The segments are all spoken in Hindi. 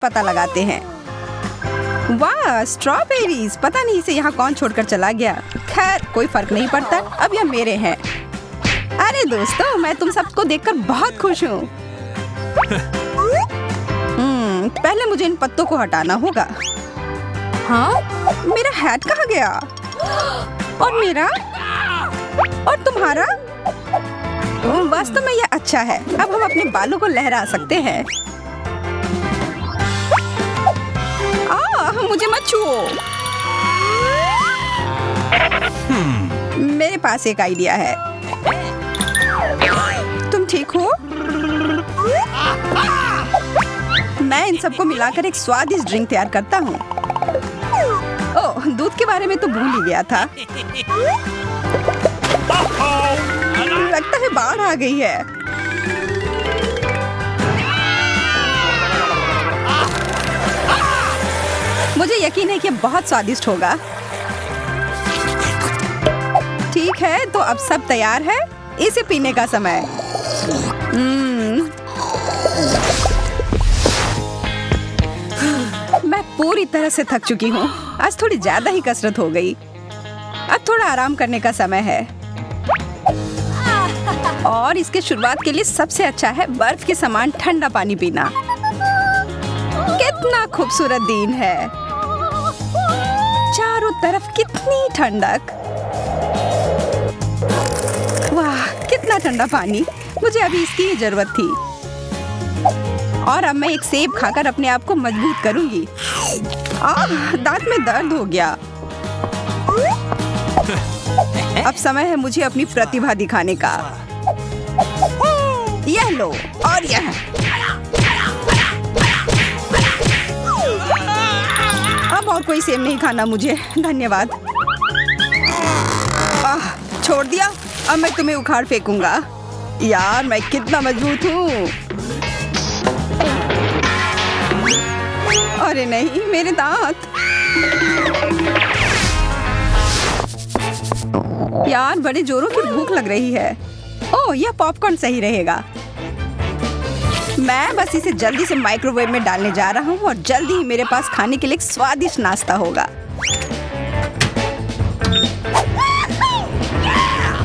पता लगाते हैं। वाह, स्ट्रॉबेरीज! पता नहीं इसे यहाँ कौन छोड़कर चला गया। खैर, कोई फर्क नहीं पड़ता, अब यह मेरे हैं। अरे दोस्तों, मैं तुम सबको देखकर बहुत खुश हूँ। पहले मुझे इन पत्तों को हटाना होगा। हाँ? मेरा हैट कहाँ गया? और मेरा? और तुम्हारा? वास्तव में यह अच्छा है। अब हम अपने बालों को लहरा सकते हैं। मुझे मत छुओ। मेरे पास एक आइडिया है। तुम ठीक हो? मैं इन सबको मिलाकर एक स्वादिष्ट ड्रिंक तैयार करता हूँ। ओह, दूध के बारे में तो भूल ही गया था। लगता है बाढ़ आ गई है। मुझे यकीन है कि बहुत स्वादिष्ट होगा। ठीक है, तो अब सब तैयार है। इसे पीने का समय। मैं पूरी तरह से थक चुकी हूँ। आज थोड़ी ज्यादा ही कसरत हो गई। अब थोड़ा आराम करने का समय है। और इसके शुरुआत के लिए सबसे अच्छा है बर्फ के समान ठंडा पानी पीना। कितना खूबसूरत दिन है। चारों तरफ कितनी ठंडक। वाह, कितना ठंडा पानी। मुझे अभी इसकी ही जरूरत थी। और अब मैं एक सेब खाकर अपने आप को मजबूत करूंगी। दांत में दर्द हो गया। अब समय है मुझे अपनी प्रतिभा दिखाने का। यह लो और यह। अब और कोई सेब नहीं खाना मुझे, धन्यवाद। छोड़ दिया। अब मैं तुम्हें उखाड़ फेंकूंगा। यार, मैं कितना मजबूत हूँ। अरे नहीं, मेरे दांत। यार, बड़े जोरों की भूख लग रही है। ओह, यह पॉपकॉर्न सही रहेगा। मैं बस इसे जल्दी से माइक्रोवेव में डालने जा रहा हूँ और जल्दी ही मेरे पास खाने के लिए एक स्वादिष्ट नाश्ता होगा।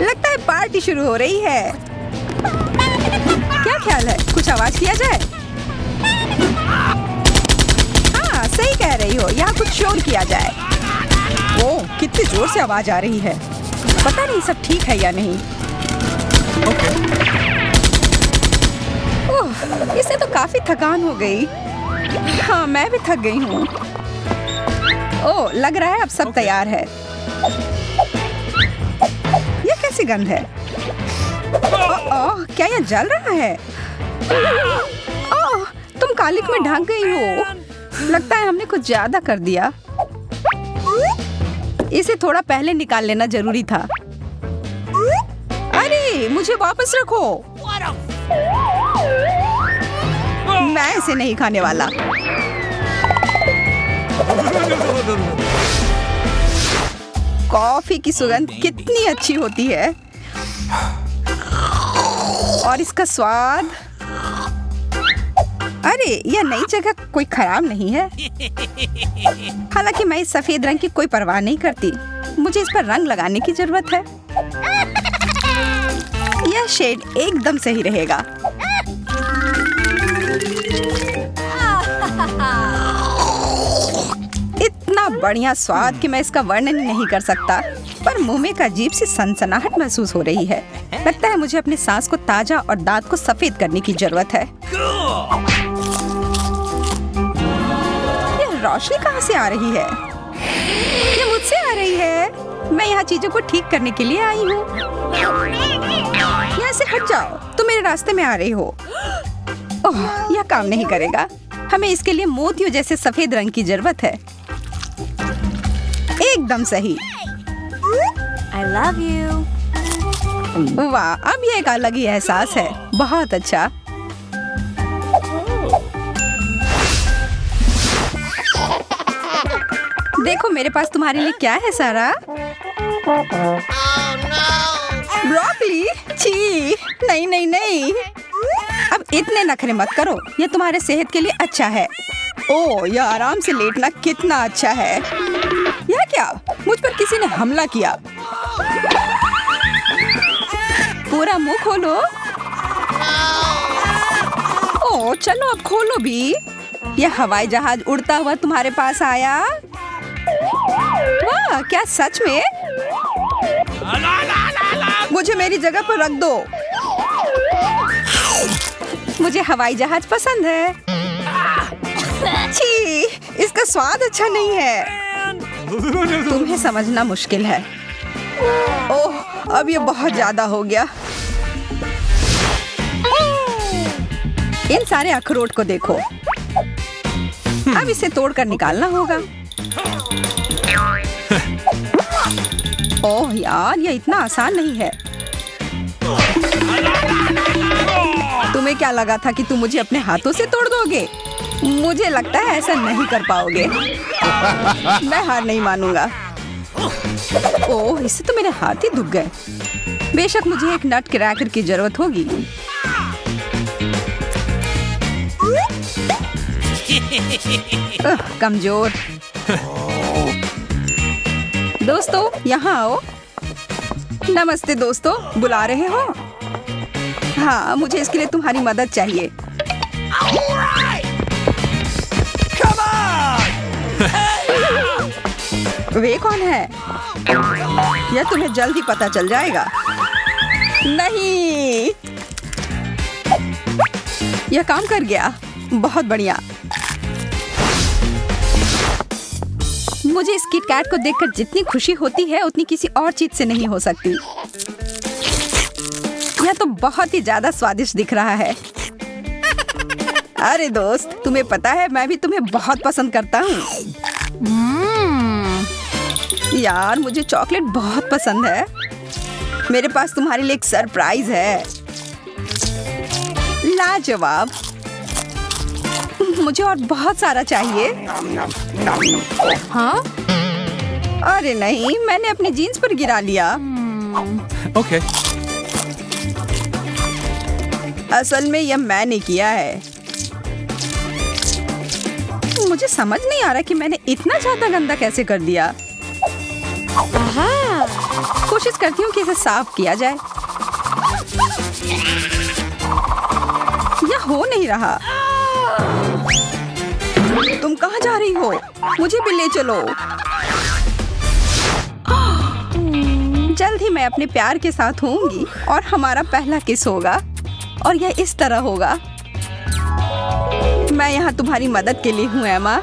लगता है पार्टी शुरू हो रही है। क्या ख्याल है, कुछ आवाज किया जाए? हाँ, सही कह रही हो, यहाँ कुछ शोर किया जाए। ओह, कितनी जोर से आवाज आ रही है। पता नहीं सब ठीक है या नहीं। ओह, इससे तो काफी थकान हो गई। हाँ, मैं भी थक गई हूँ। ओह, लग रहा है अब सब तैयार है। ये कैसी गंध है? ओह, क्या यह जल रहा है? ओह, तुम कालिक में ढक गई हो। लगता है हमने कुछ ज्यादा कर दिया। इसे थोड़ा पहले निकाल लेना जरूरी था। अरे, मुझे वापस रखो। मैं इसे नहीं खाने वाला। कॉफी की सुगंध कितनी अच्छी होती है। और इसका स्वाद। अरे, यह नई जगह कोई खराब नहीं है। हालांकि मैं इस सफेद रंग की कोई परवाह नहीं करती। मुझे इस पर रंग लगाने की जरूरत है। यह शेड एकदम सही रहेगा। इतना बढ़िया स्वाद कि मैं इसका वर्णन नहीं कर सकता। पर मुंह में एक अजीब सी सनसनाहट महसूस हो रही है। लगता है मुझे अपने सांस को ताजा और दांत को सफेद करने की जरूरत है। यह रोशनी कहाँ से आ रही है? ये मुझसे आ रही है। मैं यहाँ चीजों को ठीक करने के लिए आई हूँ। यहाँ से हट जाओ, तुम मेरे रास्ते में आ रही हो। ओह, यह काम नहीं करेगा। हमें इसके लिए मोतियों जैसे सफेद रंग की जरूरत है। एकदम सही। I love you. वाह, अब ये एक अलग ही एहसास है। बहुत अच्छा। देखो मेरे पास तुम्हारे लिए क्या है सारा। ब्रोकली? छी, नहीं नहीं नहीं। अब इतने नखरे मत करो, ये तुम्हारे सेहत के लिए अच्छा है। ओह, यह आराम से लेटना कितना अच्छा है। यह क्या? मुझ पर किसी ने हमला किया। पूरा मुंह खोलो। ओह, चलो अब खोलो भी। यह हवाई जहाज उड़ता हुआ तुम्हारे पास आया। वाह, क्या सच में? मुझे मेरी जगह पर रख दो। मुझे हवाई जहाज पसंद है। छी, इसका स्वाद अच्छा नहीं है। तुम्हें समझना मुश्किल है। ओह, अब ये बहुत ज्यादा हो गया। इन सारे अखरोट को देखो। अब इसे तोड़कर निकालना होगा। ओह यार, ये इतना आसान नहीं है। तुम्हें क्या लगा था कि तुम मुझे अपने हाथों से तोड़ दोगे? मुझे लगता है ऐसा नहीं कर पाओगे। मैं हार नहीं मानूंगा। ओह, इससे तो मेरे हाथ ही दुख गए। बेशक मुझे एक नट क्रैकर की जरूरत होगी। कमजोर। दोस्तों, यहाँ आओ। नमस्ते दोस्तों, बुला रहे हो? हाँ, मुझे इसके लिए तुम्हारी मदद चाहिए। वे कौन है? यह तुम्हें जल्द ही पता चल जाएगा। नहीं, यह काम कर गया। बहुत बढ़िया। मुझे इस किट कैट को देखकर जितनी खुशी होती है उतनी किसी और चीज से नहीं हो सकती। यह तो बहुत ही ज्यादा स्वादिष्ट दिख रहा है। अरे दोस्त, तुम्हें पता है मैं भी तुम्हें बहुत पसंद करता हूँ। यार, मुझे चॉकलेट बहुत पसंद है। मेरे पास तुम्हारे लिए एक सरप्राइज है। लाजवाब। मुझे और बहुत सारा चाहिए। हाँ? अरे नहीं, मैंने अपनी जीन्स पर गिरा लिया। ओके। असल में यह मैंने किया है। मुझे समझ नहीं आ रहा कि मैंने इतना ज्यादा गंदा कैसे कर दिया। कोशिश करती हूँ कि इसे साफ किया जाए। यह हो नहीं रहा। तुम कहाँ जा रही हो? मुझे भी ले चलो। जल्द ही मैं अपने प्यार के साथ होंगी और हमारा पहला किस होगा और यह इस तरह होगा। मैं यहाँ तुम्हारी मदद के लिए हूँ एमा।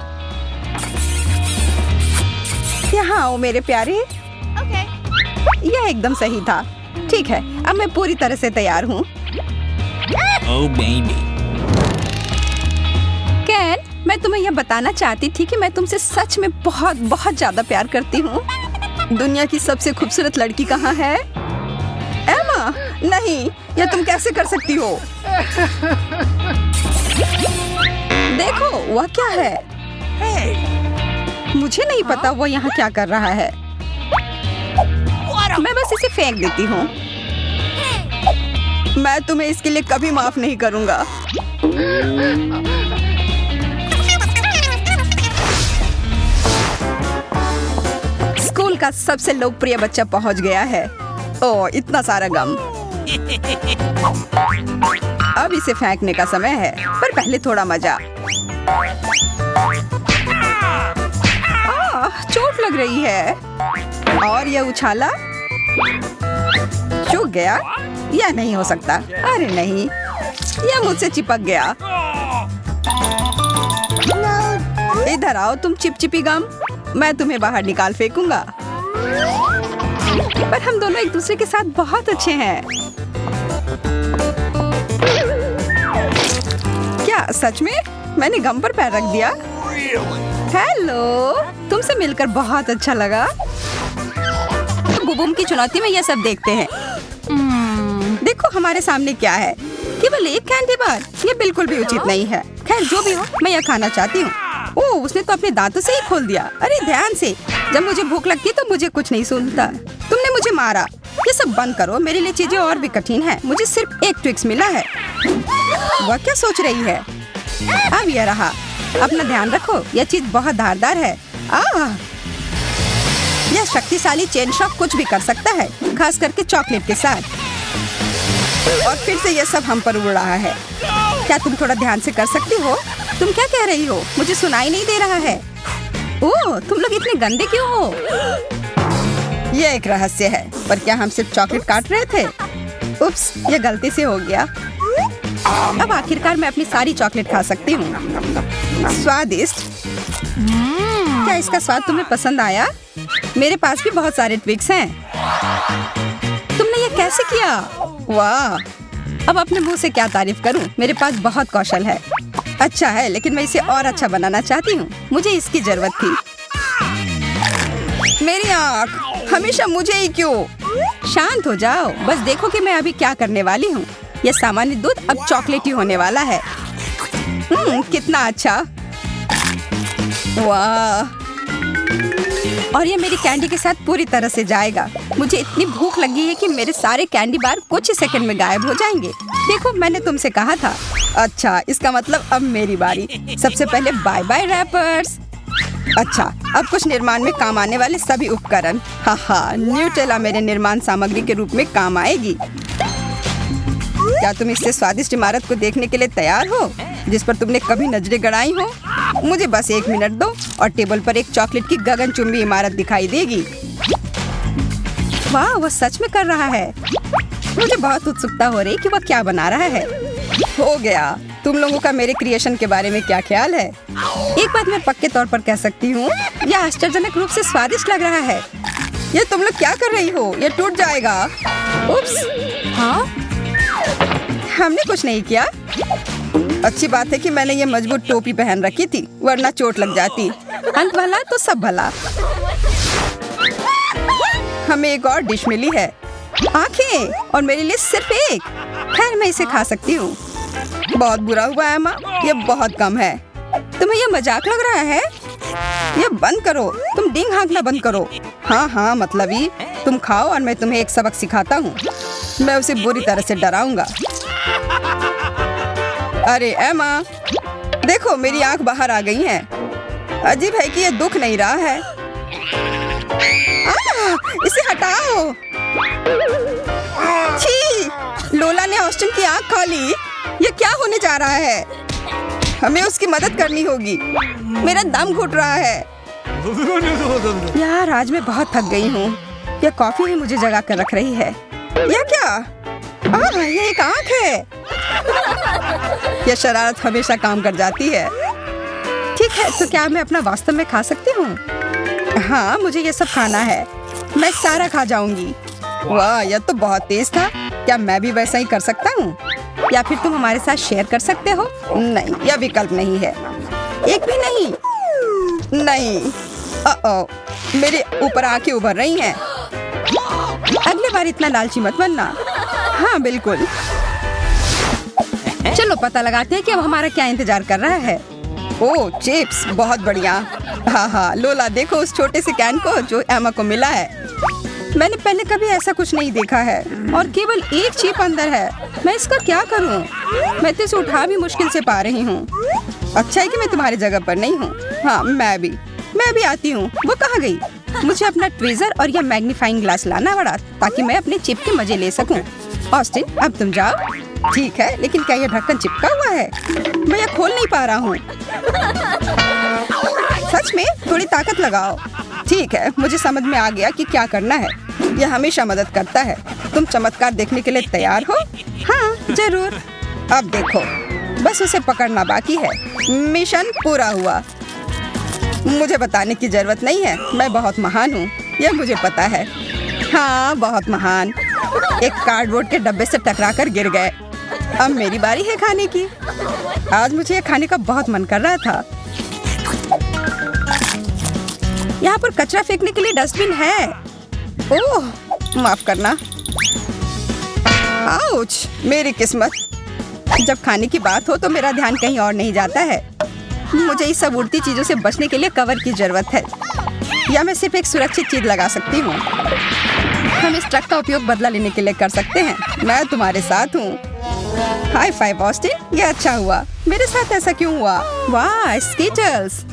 यहाँ आओ मेरे प्यारे। यह एकदम सही था। ठीक है, अब मैं पूरी तरह से तैयार हूँ। Oh baby. कैन, मैं तुम्हें यह बताना चाहती थी कि मैं तुमसे सच में बहुत बहुत ज्यादा प्यार करती हूँ। दुनिया की सबसे खूबसूरत लड़की कहाँ है? एमा, नहीं, यह तुम कैसे कर सकती हो? देखो, वह क्या है? मुझे नहीं पता वो यहाँ क्या कर रहा है। मैं बस इसे फेंक देती हूँ। मैं तुम्हें इसके लिए कभी माफ नहीं करूँगा। स्कूल का सबसे लोकप्रिय बच्चा पहुँच गया है। ओह, इतना सारा गम। अब इसे फेंकने का समय है, पर पहले थोड़ा मजा। चोट लग रही है। और यह उछाला चूक गया। यह नहीं हो सकता। अरे नहीं, यह मुझसे चिपक गया। इधर आओ तुम चिपचिपी गम। मैं तुम्हें बाहर निकाल फेंकूंगा। पर हम दोनों एक दूसरे के साथ बहुत अच्छे हैं। क्या सच में? मैंने गम पर पैर रख दिया। हेलो, तुमसे मिलकर बहुत अच्छा लगा। बुबुम की चुनौती में यह सब देखते हैं। देखो हमारे सामने क्या है। केवल एक कैंडी बार। ये बिल्कुल भी उचित नहीं है। खैर जो भी हो, मैं यह खाना चाहती हूँ। ओह, उसने तो अपने दांतों से ही खोल दिया। अरे ध्यान से। जब मुझे भूख लगती तो मुझे कुछ नहीं सुनता। तुमने मुझे मारा। ये सब बंद करो। मेरे लिए चीजें और भी कठिन है। मुझे सिर्फ एक ट्विक्स मिला है। वह क्या सोच रही है? अब यह रहा। अपना ध्यान रखो, यह चीज बहुत धारदार है। यह शक्तिशाली चेन शॉक कुछ भी कर सकता है, खास करके चॉकलेट के साथ। और फिर से यह सब हम पर उड़ रहा है। क्या तुम थोड़ा ध्यान से कर सकती हो? तुम क्या कह रही हो? मुझे सुनाई नहीं दे रहा है। ओह, तुम लोग इतने गंदे क्यों हो? यह एक रहस्य है, पर क्या हम सिर्फ चॉकलेट काट रहे थे? उप्स, यह गलती से हो गया। अब आखिरकार मैं अपनी सारी चॉकलेट खा सकती हूँ। स्वादिष्ट। क्या इसका स्वाद तुम्हें पसंद आया? मेरे पास भी बहुत सारे ट्विक्स हैं। तुमने ये कैसे किया? वाह! अब अपने मुंह से क्या तारीफ करूं? मेरे पास बहुत कौशल है। अच्छा है, लेकिन मैं इसे और अच्छा बनाना चाहती हूँ। मुझे इसकी जरूरत थी। मेरी आँख, हमेशा मुझे ही क्यों? शांत हो जाओ, बस देखो कि मैं अभी क्या करने वाली हूँ। यह सामान्य दूध अब चॉकलेटी होने वाला है। कितना अच्छा! वाह! और ये मेरी कैंडी के साथ पूरी तरह से जाएगा। मुझे इतनी भूख लगी है कि मेरे सारे कैंडी बार कुछ ही सेकंड में गायब हो जाएंगे। देखो, मैंने तुमसे कहा था। अच्छा, इसका मतलब अब मेरी बारी। सबसे पहले बाय बाय रैपर्स। अच्छा, अब कुछ निर्माण में काम आने वाले सभी उपकरण। हाँ, न्यूटेला मेरे निर्माण सामग्री के रूप में काम आएगी। क्या तुम इससे स्वादिष्ट इमारत को देखने के लिए तैयार हो, जिस पर तुमने कभी नजरें गड़ाई हो? मुझे बस 1 मिनट दो और टेबल पर एक चॉकलेट की गगनचुंबी इमारत दिखाई देगी। वाह, वो सच में कर रहा है। मुझे बहुत उत्सुकता हो रही कि वह क्या बना रहा है। हो गया। तुम लोगों का मेरे क्रिएशन के बारे में क्या ख्याल है? एक बात मैं पक्के तौर पर कह सकती हूँ, यह आश्चर्यजनक रूप से स्वादिष्ट लग रहा है। ये तुम लोग क्या कर रही हो? ये टूट जाएगा। उप्स। हाँ? हमने कुछ नहीं किया। अच्छी बात है कि मैंने ये मजबूत टोपी पहन रखी थी, वरना चोट लग जाती। अंत भला तो सब भला। हमें एक और डिश मिली है, आंखें, और मेरे लिए सिर्फ एक। खैर, मैं इसे खा सकती हूँ। बहुत बुरा हुआ एमा, ये बहुत कम है। तुम्हें ये मजाक लग रहा है? ये बंद करो। तुम डिंग हाँकना बंद करो। हाँ, मतलब ही। तुम खाओ और मैं तुम्हें एक सबक सिखाता हूँ। मैं उसे बुरी तरह से डराऊंगा। अरे एमा, देखो मेरी आंख बाहर आ गई है। अजीब है कि ये दुख नहीं रहा है। इसे हटाओ। छी! लोला ने ऑस्टिन की आंख खा ली। ये क्या होने जा रहा है? हमें उसकी मदद करनी होगी। मेरा दम घुट रहा है। यार, आज मैं बहुत थक गई हूँ। यह कॉफी ही मुझे जगा कर रख रही है। यह क्या? ये एक आंख है। यह शरारत हमेशा काम कर जाती है। ठीक है, तो क्या मैं अपना वास्तव में खा सकती हूँ? हाँ, मुझे ये सब खाना है। मैं सारा खा जाऊंगी। वाह, यह तो बहुत तेज था। क्या मैं भी वैसा ही कर सकता हूँ? या फिर तुम हमारे साथ शेयर कर सकते हो? नहीं, यह विकल्प नहीं है। एक भी नहीं। नहीं। मेरे ऊपर आंखें उभर रही हैं। अगली बार इतना लालची मत बनना। हाँ, बिल्कुल। चलो पता लगाते हैं कि अब हमारा क्या इंतजार कर रहा है। ओह, चिप्स, बहुत बढ़िया। हाँ, लोला, देखो उस छोटे से कैन को जो एमा को मिला है। मैंने पहले कभी ऐसा कुछ नहीं देखा है, और केवल एक चिप अंदर है। मैं इसका क्या करूं? मैं तो इसे उठा भी मुश्किल से पा रही हूँ। अच्छा है कि मैं तुम्हारी जगह पर नहीं हूँ। हाँ, मैं भी आती हूँ। वो कहाँ गई? मुझे अपना ट्वीजर और यह मैग्नीफाइंग ग्लास लाना पड़ा ताकि मैं अपने चिप के मजे ले सकूं। ऑस्टिन, अब तुम जाओ। ठीक है, लेकिन क्या यह ढक्कन चिपका हुआ है? मैं यह खोल नहीं पा रहा हूँ। सच में? थोड़ी ताकत लगाओ। ठीक है, मुझे समझ में आ गया कि क्या करना है। यह हमेशा मदद करता है। तुम चमत्कार देखने के लिए तैयार हो? हाँ, जरूर। अब देखो, बस उसे पकड़ना बाकी है। मिशन पूरा हुआ। मुझे बताने की जरूरत नहीं है, मैं बहुत महान हूँ, यह मुझे पता है। हाँ, बहुत महान। एक कार्डबोर्ड के डब्बे से टकराकर गिर गए। अब मेरी बारी है खाने की। आज मुझे यह खाने का बहुत मन कर रहा था। यहाँ पर कचरा फेंकने के लिए डस्टबिन है। ओह, माफ करना। आउच, मेरी किस्मत। जब खाने की बात हो तो मेरा ध्यान कहीं और नहीं जाता है। मुझे इस सब उड़ती चीजों से बचने के लिए कवर की जरूरत है, या मैं सिर्फ एक सुरक्षित चीज लगा सकती हूँ। हम इस ट्रक का उपयोग बदला लेने के लिए कर सकते हैं। मैं तुम्हारे साथ हूँ। हाई फाइव ऑस्टिन, ये अच्छा हुआ। मेरे साथ ऐसा क्यों हुआ? वाह, स्कीटल्स।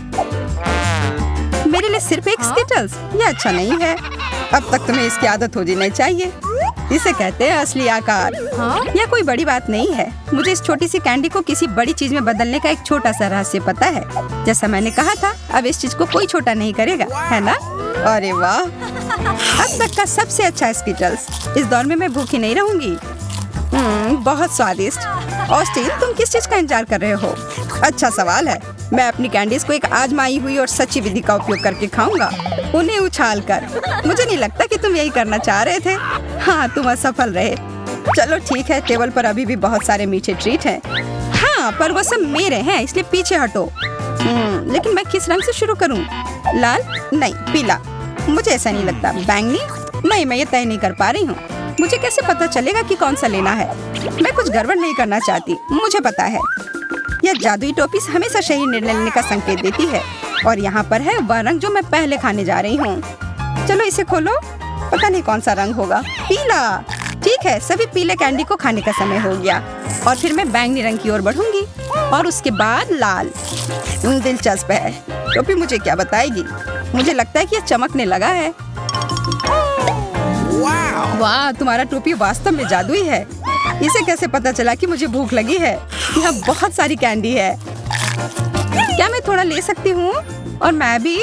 मेरे लिए सिर्फ एक स्कीटल्स, ये अच्छा नहीं है। अब तक तुम्हें इसकी आदत हो जानी चाहिए। इसे कहते हैं असली आकार। यह कोई बड़ी बात नहीं है। मुझे इस छोटी सी कैंडी को किसी बड़ी चीज में बदलने का एक छोटा सा रहस्य पता है। जैसा मैंने कहा था, अब इस चीज को कोई छोटा नहीं करेगा, है ना? अरे वाह, अब तक का सबसे अच्छा स्कीटल्स। इस दौर में मैं भूखी नहीं रहूंगी। बहुत स्वादिष्ट। ऑस्टिन, तुम किस चीज का इंतजार कर रहे हो? अच्छा सवाल है। मैं अपनी कैंडीज को एक आजमाई हुई और सच्ची विधि का उपयोग करके खाऊंगा, उन्हें उछाल कर। मुझे नहीं लगता कि तुम यही करना चाह रहे थे। हाँ, तुम असफल रहे। चलो ठीक है, टेबल पर अभी भी बहुत सारे मीठे ट्रीट हैं। हाँ, पर वो सब मेरे हैं, इसलिए पीछे हटो। लेकिन मैं किस रंग से शुरू करूँ? लाल? नहीं, पीला। मुझे ऐसा नहीं लगता। बैंगनी? नहीं, मैं ये तय नहीं कर पा रही हूँ। मुझे कैसे पता चलेगा कि कौन सा लेना है? मैं कुछ गड़बड़ नहीं करना चाहती, मुझे पता है। यह जादुई टोपी हमेशा सही निर्णय लेने का संकेत देती है। और यहाँ पर है वह रंग जो मैं पहले खाने जा रही हूँ। चलो इसे खोलो। पता नहीं कौन सा रंग होगा। पीला। ठीक है, सभी पीले कैंडी को खाने का समय हो गया। और फिर मैं बैंगनी रंग की ओर बढ़ूंगी और उसके बाद लाल। दिलचस्प है। टोपी मुझे क्या बताएगी? मुझे लगता है कि यह चमकने लगा है। वाह, तुम्हारा टोपी वास्तव में जादुई है। इसे कैसे पता चला कि मुझे भूख लगी है? यहाँ बहुत सारी कैंडी है। क्या मैं थोड़ा ले सकती हूँ? और मैं भी?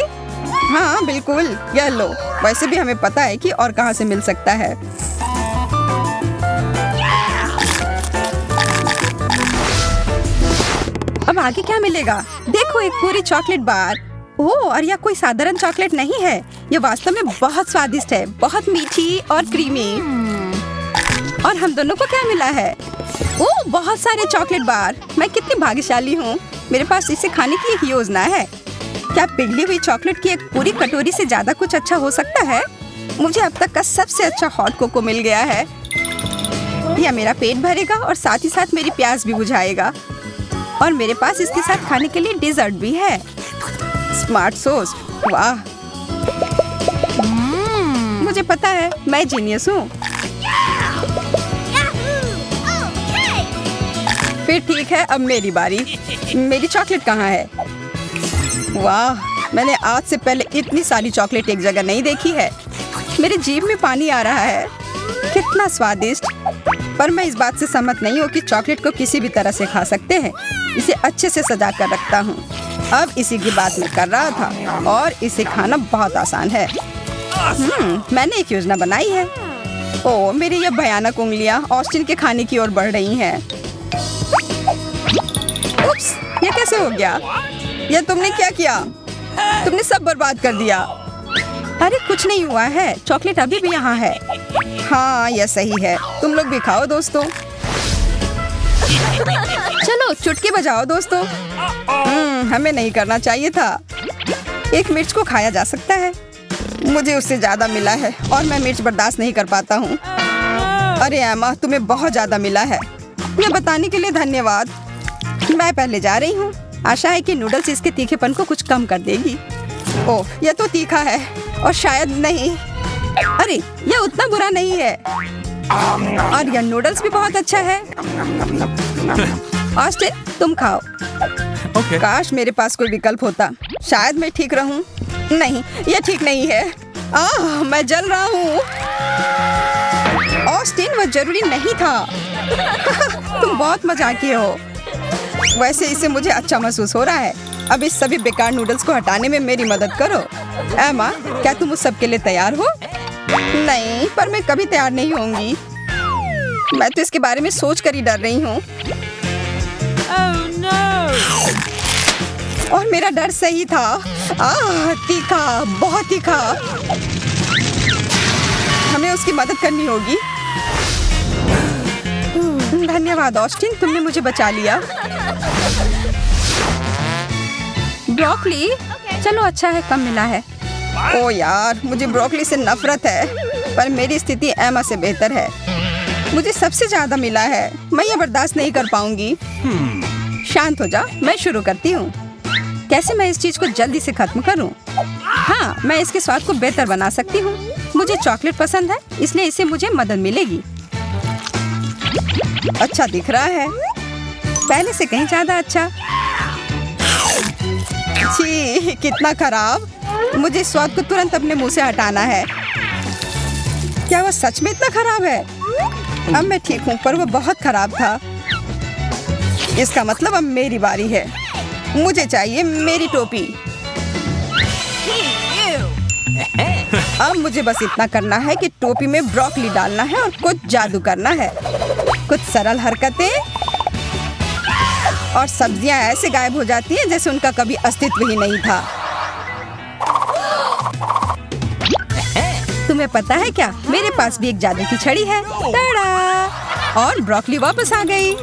हाँ बिल्कुल, यह लो। वैसे भी हमें पता है कि और कहाँ से मिल सकता है। अब आगे क्या मिलेगा? देखो, एक पूरी चॉकलेट बार। ओह, और यह कोई साधारण चॉकलेट नहीं है। यह वास्तव में बहुत स्वादिष्ट है, बहुत मीठी और क्रीमी। और हम दोनों को क्या मिला है? ओह, बहुत सारे चॉकलेट बार। मैं कितनी भाग्यशाली हूँ। मेरे पास इसे खाने की एक योजना है। क्या पिघली हुई चॉकलेट की एक पूरी कटोरी से ज्यादा कुछ अच्छा हो सकता है? मुझे अब तक का सबसे अच्छा हॉट कोको मिल गया है। यह मेरा पेट भरेगा और साथ ही साथ मेरी प्यास भी बुझाएगा। और मेरे पास इसके साथ खाने के लिए डेजर्ट भी है। Smart sauce. वाह, मुझे पता है, मैं जीनियस हूँ। फिर ठीक है, अब मेरी बारी। मेरी चॉकलेट कहाँ है? वाह, मैंने आज से पहले इतनी सारी चॉकलेट एक जगह नहीं देखी है। मेरे जीभ में पानी आ रहा है। कितना स्वादिष्ट। पर मैं इस बात से सहमत नहीं हूँ कि चॉकलेट को किसी भी तरह से खा सकते हैं। इसे अच्छे से सजा कर रखता हूँ। अब इसी की बात मैं कर रहा था। और इसे खाना बहुत आसान है। मैंने एक योजना बनाई है। ओह, मेरी यह भयानक उंगलियां ऑस्टिन के खाने की ओर बढ़ रही हैं। उप्स, ये कैसे हो गया? यह तुमने क्या किया? तुमने सब बर्बाद कर दिया। अरे कुछ नहीं हुआ है, चॉकलेट अभी भी यहाँ है। हाँ, यह सही है। तुम लोग भी खाओ दोस्तों। चलो चुटकी बजाओ दोस्तों। हमें नहीं करना चाहिए था। एक मिर्च को खाया जा सकता है। मुझे उससे ज्यादा मिला है और मैं मिर्च बर्दाश्त नहीं कर पाता हूँ। अरे एमा, तुम्हें बहुत ज्यादा मिला है। यह बताने के लिए धन्यवाद। मैं पहले जा रही हूँ। आशा है कि नूडल्स इसके तीखेपन को कुछ कम कर देगी। ओह, यह तो तीखा है। और शायद नहीं। अरे, यह उतना बुरा नहीं है। और यह नूडल्स भी बहुत अच्छा है। ऑस्टिन, तुम खाओ। Okay. काश मेरे पास कोई विकल्प होता। शायद मैं ठीक रहूं। नहीं, यह ठीक नहीं है। मैं जल रहा हूँ। ऑस्टिन, वह जरूरी नहीं था। तुम बहुत मजाकी हो। वैसे इससे मुझे अच्छा महसूस हो रहा है। अब इस सभी बेकार नूडल्स को हटाने में मेरी मदद करो। एमा, क्या तुम उस सब के लिए तैयार हो? नहीं, पर मैं कभी तैयार नहीं होंगी। मैं तो इसके बारे में सोच कर ही डर रही हूँ। और मेरा डर सही था। तीखा, बहुत तीखा। हमें उसकी मदद करनी होगी। धन्यवाद ऑस्टिन, तुमने मुझे बचा लिया। ब्रोकली? चलो अच्छा है, कम मिला है। ओ यार, मुझे ब्रोकली से नफरत है। पर मेरी स्थिति एमा से बेहतर है। मुझे सबसे ज्यादा मिला है। मैं ये बर्दाश्त नहीं कर पाऊंगी। शांत हो जा, मैं शुरू करती हूँ। कैसे मैं इस चीज को जल्दी से खत्म करूँ? हाँ, मैं इसके स्वाद को बेहतर बना सकती हूँ। मुझे चॉकलेट पसंद है, इसलिए इससे मुझे मदद मिलेगी। अच्छा दिख रहा है, पहले से कहीं ज्यादा अच्छा। छी, कितना खराब। मुझे इस स्वाद को तुरंत अपने मुंह से हटाना है। क्या वो सच में इतना खराब है? अब मैं ठीक हूँ, पर वो बहुत खराब था। इसका मतलब अब मेरी बारी है। मुझे चाहिए मेरी टोपी। अब मुझे बस इतना करना है कि टोपी में ब्रोकली डालना है और कुछ जादू करना है। कुछ सरल हरकतें और सब्जियां ऐसे गायब हो जाती हैं जैसे उनका कभी अस्तित्व ही नहीं था। तुम्हें पता है क्या, मेरे पास भी एक जादू की छड़ी है। टाड़ा! और ब्रोकली वापस आ गई।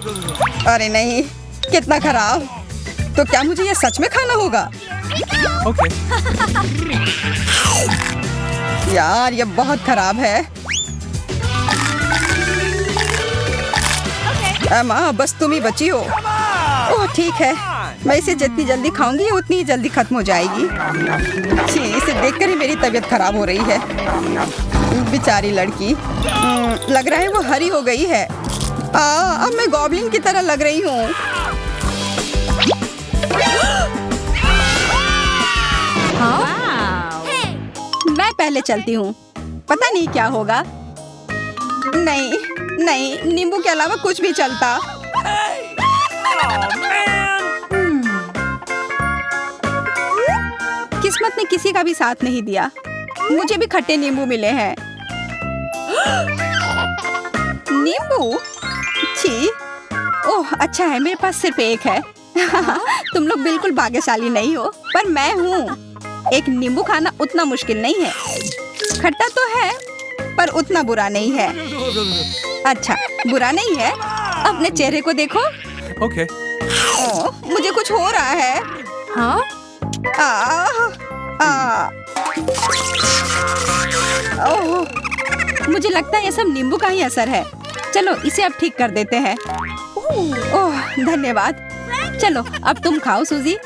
अरे नहीं, कितना खराब। तो क्या मुझे ये सच में खाना होगा? Okay. यार ये बहुत खराब है। माँ, बस तुम ही बची हो। ओह ठीक है, मैं इसे जितनी जल्दी खाऊंगी उतनी ही जल्दी खत्म हो जाएगी। छी, इसे देखकर ही मेरी तबीयत खराब हो रही है। बेचारी लड़की, लग रहा है वो हरी हो गई है। अब मैं गॉब्लिन की तरह लग रही हूँ। मैं पहले चलती हूँ, पता नहीं क्या होगा। नहीं नहीं, नींबू के अलावा कुछ भी चलता। किस्मत ने किसी का भी साथ नहीं दिया। मुझे भी खट्टे नींबू मिले हैं। नींबू? छी, ओह अच्छा है, मेरे पास सिर्फ एक है। तुम लोग बिल्कुल भाग्यशाली नहीं हो, पर मैं हूँ। एक नींबू खाना उतना मुश्किल नहीं है। खट्टा तो है, पर उतना बुरा नहीं है। अच्छा, बुरा नहीं है। अपने चेहरे को देखो। Okay. ओह, मुझे कुछ हो रहा है। हाँ? ओह, मुझे लगता है ये सब नींबू का ही असर है। चलो इसे अब ठीक कर देते हैं। ओह धन्यवाद। चलो अब तुम खाओ सूजी।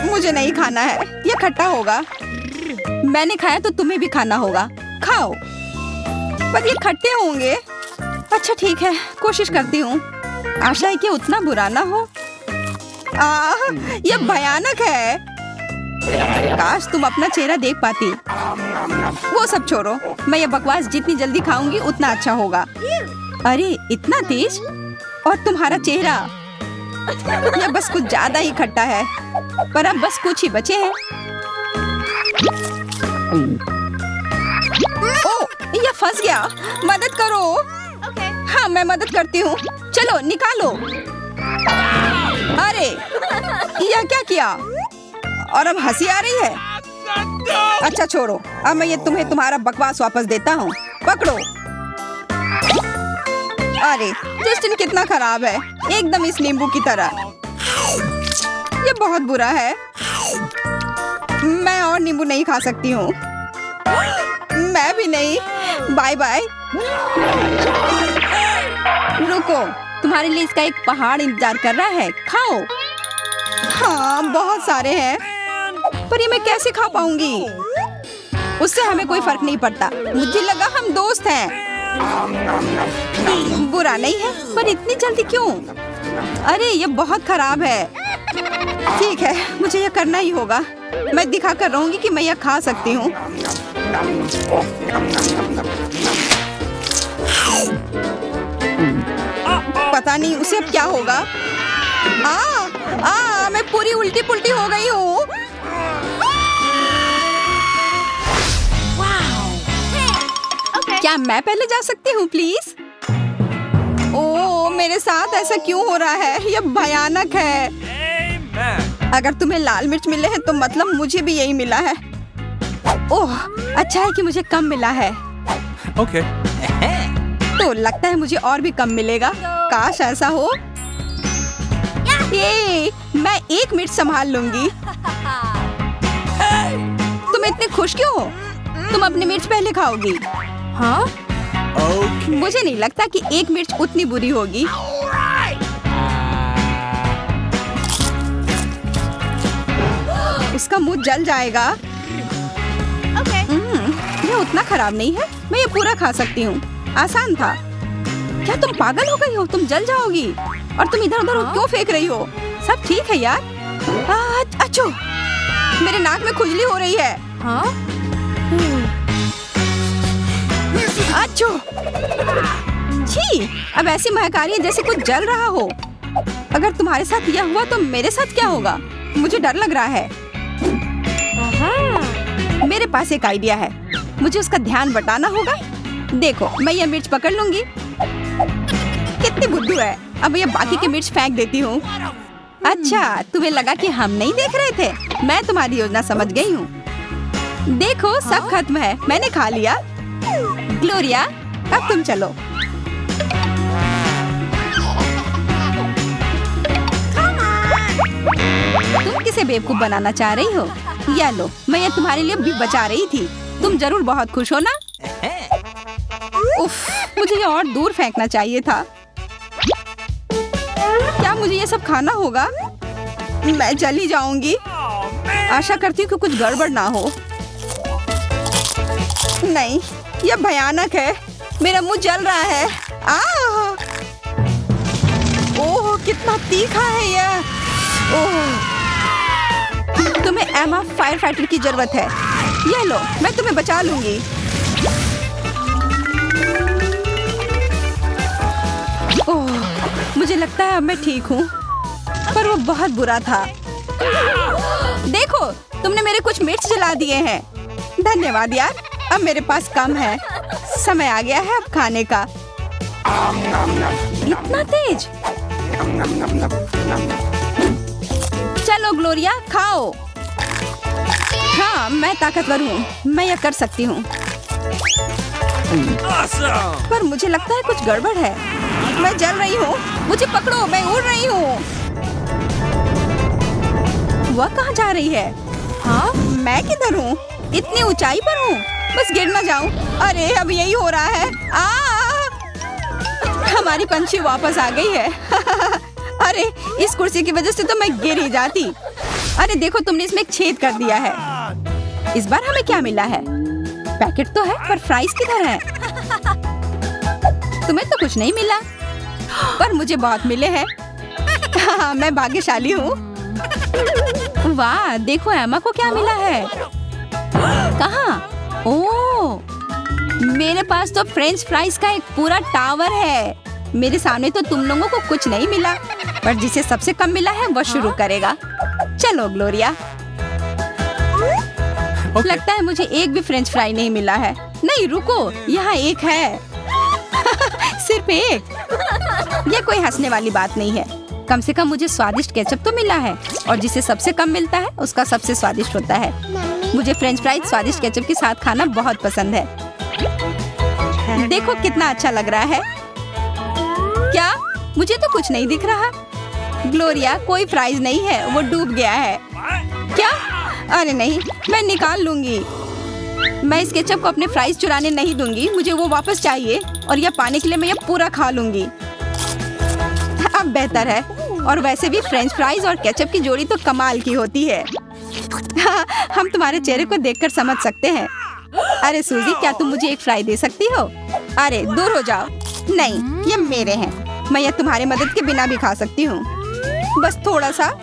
मुझे नहीं खाना है, ये खट्टा होगा। मैंने खाया तो तुम्हें भी खाना होगा। खाओ, पर ये खट्टे होंगे। अच्छा ठीक है, कोशिश करती हूँ। आशा है कि उतना बुरा ना हो। ये भयानक है। काश तुम अपना चेहरा देख पाती। वो सब छोड़ो, मैं ये बकवास जितनी जल्दी खाऊंगी उतना अच्छा होगा। अरे इतना तेज, और तुम्हारा चेहरा, यह बस कुछ ज्यादा ही खट्टा है। पर अब बस कुछ ही बचे हैं। ओह, यह फंस गया। मदद करो। हाँ मैं मदद करती हूँ। चलो निकालो। अरे यह क्या किया? और अब हंसी आ रही है। अच्छा छोड़ो, अब मैं ये तुम्हें तुम्हारा बकवास वापस देता हूँ। पकड़ो। अरे जस्टिन कितना खराब है, एकदम इस नींबू की तरह। ये बहुत बुरा है। मैं और नींबू नहीं खा सकती हूँ। मैं भी नहीं। Bye bye. रुको, तुम्हारे लिए इसका एक पहाड़ इंतजार कर रहा है। खाओ। हाँ बहुत सारे हैं, पर ये मैं कैसे खा पाऊंगी? उससे हमें कोई फर्क नहीं पड़ता। मुझे लगा हम दोस्त हैं। बुरा नहीं है, पर इतनी जल्दी क्यों? अरे ये बहुत खराब है। ठीक है, मुझे यह करना ही होगा। मैं दिखा कर रहूंगी कि मैं यह खा सकती हूँ। पता नहीं उसे अब क्या होगा। मैं पूरी उल्टी पुल्टी हो गई हूँ। क्या मैं पहले जा सकती हूँ प्लीज? ओह मेरे साथ ऐसा क्यों हो रहा है? यह भयानक है। अगर तुम्हें लाल मिर्च मिले हैं तो मतलब मुझे भी यही मिला है। ओह अच्छा है कि मुझे कम मिला है। Okay. तो लगता है मुझे और भी कम मिलेगा। काश ऐसा हो। ये मैं 1 मिनट संभाल लूंगी। तुम इतने खुश क्यों हो? तुम अपनी मिर्च पहले खाओगी। हाँ? Okay. मुझे नहीं लगता कि 1 मिर्च उतनी बुरी होगी। उसका मुंह जल जाएगा। Okay. ये उतना खराब नहीं है, मैं ये पूरा खा सकती हूँ। आसान था। क्या तुम पागल हो गई हो? तुम जल जाओगी। और तुम इधर उधर क्यों फेंक रही हो? सब ठीक है यार? अच्छो, मेरे नाक में खुजली हो रही है। हाँ? अच्छो, छी, अब ऐसी महक आ रही है जैसे कुछ जल रहा हो। अगर तुम्हारे साथ यह हुआ तो मेरे साथ क्या होगा? मुझे डर लग रहा है। मेरे पास एक आइडिया है, मुझे उसका ध्यान बटाना होगा। देखो, मैं ये मिर्च पकड़ लूंगी। कितनी बुद्धू है। अब ये बाकी की मिर्च फेंक देती हूँ। अच्छा, तुम्हें लगा कि हम नहीं देख रहे थे? मैं तुम्हारी योजना समझ गई हूँ। देखो, सब खत्म है, मैंने खा लिया। ग्लोरिया, अब तुम चलो। तुम किसे बेवकूफ बनाना चाह रही हो? या लो, मैं ये तुम्हारे लिए भी बचा रही थी। तुम जरूर बहुत खुश हो ना? उफ, मुझे ये और दूर फेंकना चाहिए था। क्या मुझे ये सब खाना होगा? मैं चली जाऊंगी। आशा करती हूँ कि कुछ गड़बड़ ना हो। नहीं, यह भयानक है। मेरा मुंह जल रहा है। ओह, कितना तीखा है यह। ओह, तुम्हें एमा फायर फाइटर की जरूरत है। ये लो, मैं तुम्हें बचा लूंगी। ओह, मुझे लगता है अब मैं ठीक हूँ, पर वो बहुत बुरा था। देखो, तुमने मेरे कुछ मिर्च जला दिए हैं। धन्यवाद यार, अब मेरे पास कम है। समय आ गया है अब खाने का। इतना तेज? चलो ग्लोरिया, खाओ। हाँ, मैं ताकतवर हूँ, मैं यह कर सकती हूँ। पर मुझे लगता है कुछ गड़बड़ है। मैं जल रही हूँ, मुझे पकड़ो, मैं उड़ रही हूँ। वह कहाँ जा रही है? हाँ, मैं किधर हूँ? इतनी ऊंचाई पर हूँ, बस गिर ना जाऊँ। अरे, अब यही हो रहा है। हमारी पंछी वापस आ गई है। अरे, इस कुर्सी की वजह से तो मैं गिर ही जाती। अरे देखो, तुमने इसमें एक छेद कर दिया है। इस बार हमें क्या मिला है? पैकेट तो है, पर फ्राइज किधर है? तुम्हें तो कुछ नहीं मिला, पर मुझे बहुत मिले हैं। मैं भाग्यशाली हूँ। वाह, देखो एमा को क्या मिला है। कहाँ? ओह, मेरे पास तो फ्रेंच फ्राइज का एक पूरा टावर है। मेरे सामने तो तुम लोगों को कुछ नहीं मिला, पर जिसे सबसे कम मिला है वो शुरू करेगा। चलो ग्लोरिया। लगता है मुझे एक भी फ्रेंच फ्राई नहीं मिला है। नहीं, रुको, यहाँ एक है। सिर्फ एक। ये कोई हंसने वाली बात नहीं है। कम से कम मुझे स्वादिष्ट केचप तो मिला है, और जिसे सबसे कम मिलता है उसका सबसे स्वादिष्ट होता है। मुझे फ्रेंच फ्राइज स्वादिष्ट केचप के साथ खाना बहुत पसंद है। देखो कितना अच्छा लग रहा है। क्या? मुझे तो कुछ नहीं दिख रहा। ग्लोरिया, कोई फ्राइज नहीं है, वो डूब गया है। क्या? अरे नहीं, मैं निकाल लूंगी। मैं इस केचप को अपने फ्राइज चुराने नहीं दूंगी। मुझे वो वापस चाहिए, और यह पाने के लिए मैं ये पूरा खा लूंगी। अब बेहतर है। और वैसे भी फ्रेंच फ्राइज और केचप की जोड़ी तो कमाल की होती है। हम तुम्हारे चेहरे को देखकर समझ सकते हैं। अरे सूजी, क्या तुम मुझे एक फ्राई दे सकती हो? अरे दूर हो जाओ। नहीं, ये मेरे हैं। मैं ये तुम्हारे मदद के बिना भी खा सकती हूँ, बस थोड़ा सा।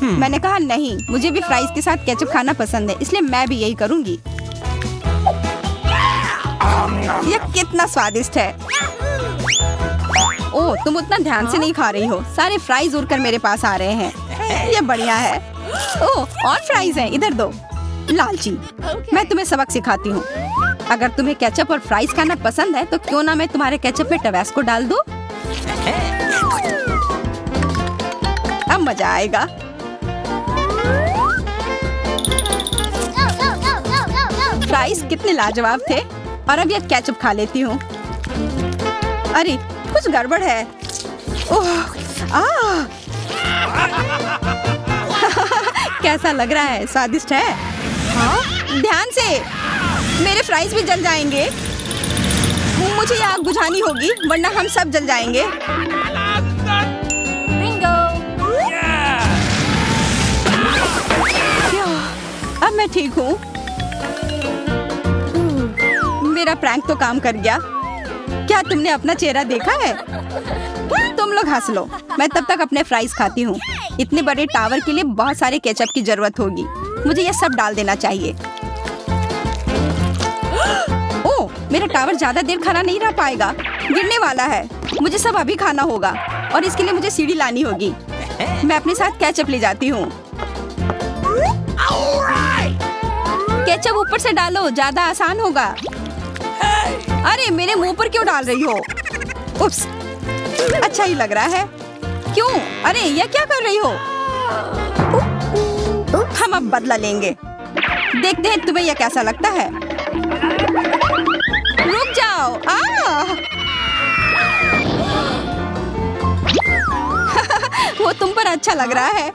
मैंने कहा नहीं, मुझे भी फ्राइज के साथ केचप खाना पसंद है, इसलिए मैं भी यही करूँगी। यह कितना स्वादिष्ट है। ओह, तुम उतना ध्यान से नहीं खा रही हो। सारे फ्राइज उड़कर मेरे पास आ रहे हैं। ये बढ़िया है। ओह, और फ्राइज हैं, इधर दो। लालची, मैं तुम्हें सबक सिखाती हूँ। अगर तुम्हें केचप और फ्राइज खाना पसंद है तो क्यों ना मैं तुम्हारे केचप में टबैस्को डाल दूँ। अब मजा आएगा। फ्राइज कितने लाजवाब थे, और अब यह केचप खा लेती हूँ। अरे, कुछ गड़बड़ है। ओह, कैसा लग रहा है? स्वादिष्ट है? हाँ? ध्यान से, मेरे फ्राइज भी जल जाएंगे। मुझे ये आग बुझानी होगी, वरना हम सब जल जाएंगे। Bingo! अब मैं ठीक हूँ। मेरा प्रैंक तो काम कर गया। क्या क्या तुमने अपना चेहरा देखा है? तुम लोग हंस लो, मैं तब तक अपने फ्राइज खाती हूँ। इतने बड़े टावर के लिए बहुत सारे केचप की जरूरत होगी। मुझे ये सब डाल देना चाहिए। ओह, मेरा टावर ज्यादा देर खाना नहीं रह पाएगा, गिरने वाला है। मुझे सब अभी खाना होगा और इसके लिए मुझे सीढ़ी लानी होगी। मैं अपने साथ केचप ले जाती हूँ। केचप ऊपर से डालो, ज्यादा आसान होगा। अरे मेरे मुंह पर क्यों डाल रही हो? उप्स, अच्छा ही लग रहा है। क्यों? अरे यह क्या कर रही हो? हम अब बदला लेंगे। देखते हैं तुम्हें यह कैसा लगता है। रुक जाओ। वो तुम पर अच्छा लग रहा है।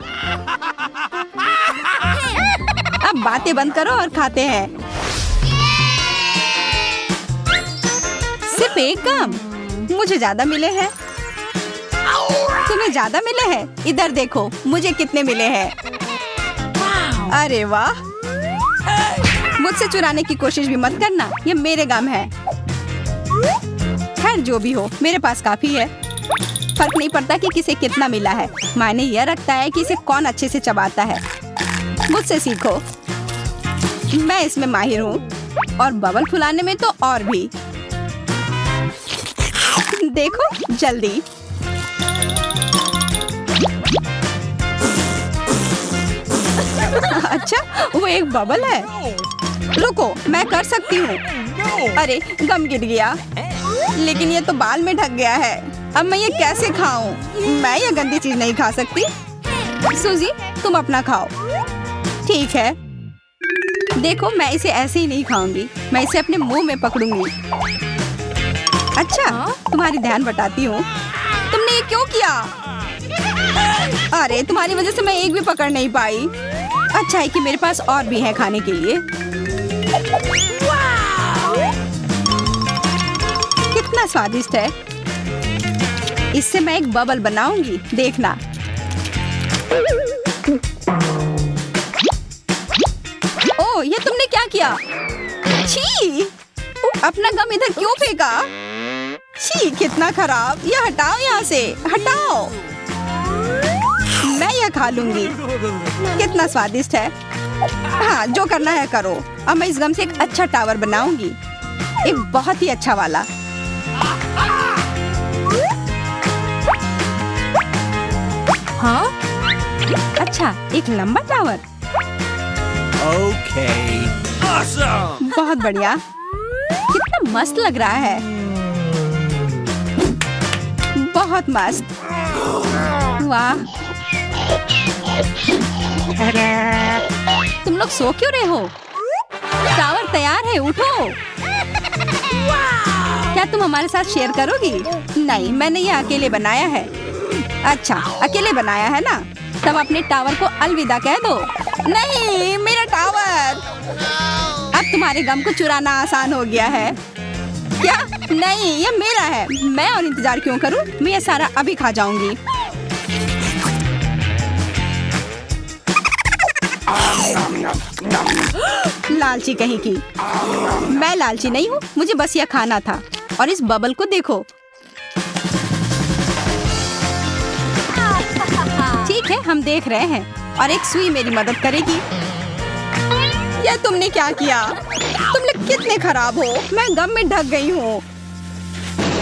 अब बातें बंद करो और खाते हैं। सिर्फ एक कम? मुझे ज्यादा मिले हैं। तुम्हें ज्यादा मिले हैं? इधर देखो मुझे कितने मिले हैं। अरे वाह, मुझसे चुराने की कोशिश भी मत करना, ये मेरे गम है। खैर जो भी हो, मेरे पास काफी है। फर्क नहीं पड़ता कि किसे कितना मिला है, मायने यह रखता है कि इसे कौन अच्छे से चबाता है। मुझसे सीखो, मैं इसमें माहिर हूँ और बबल फुलाने में तो और भी। देखो जल्दी। अच्छा, वो एक बबल है। रुको, मैं कर सकती हूँ। अरे गम गिर गया, लेकिन ये तो बाल में ढक गया है। अब मैं ये कैसे खाऊं? मैं ये गंदी चीज नहीं खा सकती। सूजी, तुम अपना खाओ। ठीक है। देखो, मैं इसे ऐसे ही नहीं खाऊंगी, मैं इसे अपने मुंह में पकड़ूंगी। अच्छा, तुम्हारी ध्यान बटाती हूँ। तुमने ये क्यों किया? अरे तुम्हारी वजह से मैं एक भी पकड़ नहीं पाई। अच्छा है कि मेरे पास और भी है खाने के लिए। कितना स्वादिष्ट है। इससे मैं एक बबल बनाऊंगी, देखना। ओह, ये तुमने क्या किया? छी! अपना गम इधर क्यों फेंका? छी, कितना खराब। ये हटाओ यहाँ से, हटाओ। मैं यह खा लूंगी। कितना स्वादिष्ट है। हाँ, जो करना है करो। अब मैं इस गम से एक अच्छा टावर बनाऊंगी, एक बहुत ही अच्छा वाला। हाँ? अच्छा, एक लंबा टावर। Okay. Awesome. बहुत बढ़िया। कितना मस्त लग रहा है। बहुत मस्त। वाह। तुम लोग सो क्यों रहे हो? टावर तैयार है, उठो। क्या तुम हमारे साथ शेयर करोगी? नहीं, मैंने ये अकेले बनाया है। अच्छा, अकेले बनाया है ना? तब अपने टावर को अलविदा कह दो। नहीं, मेरा टावर। अब तुम्हारे गम को चुराना आसान हो गया है क्या? नहीं, ये मेरा है। मैं और इंतजार क्यों करूं? मैं ये सारा अभी खा जाऊंगी। लालची कहीं की। मैं लालची नहीं हूँ, मुझे बस यह खाना था। और इस बबल को देखो। ठीक है, हम देख रहे हैं और एक सुई मेरी मदद करेगी। यह तुमने क्या किया? तुम लोग कितने खराब हो। मैं गम में ढक गई हूँ।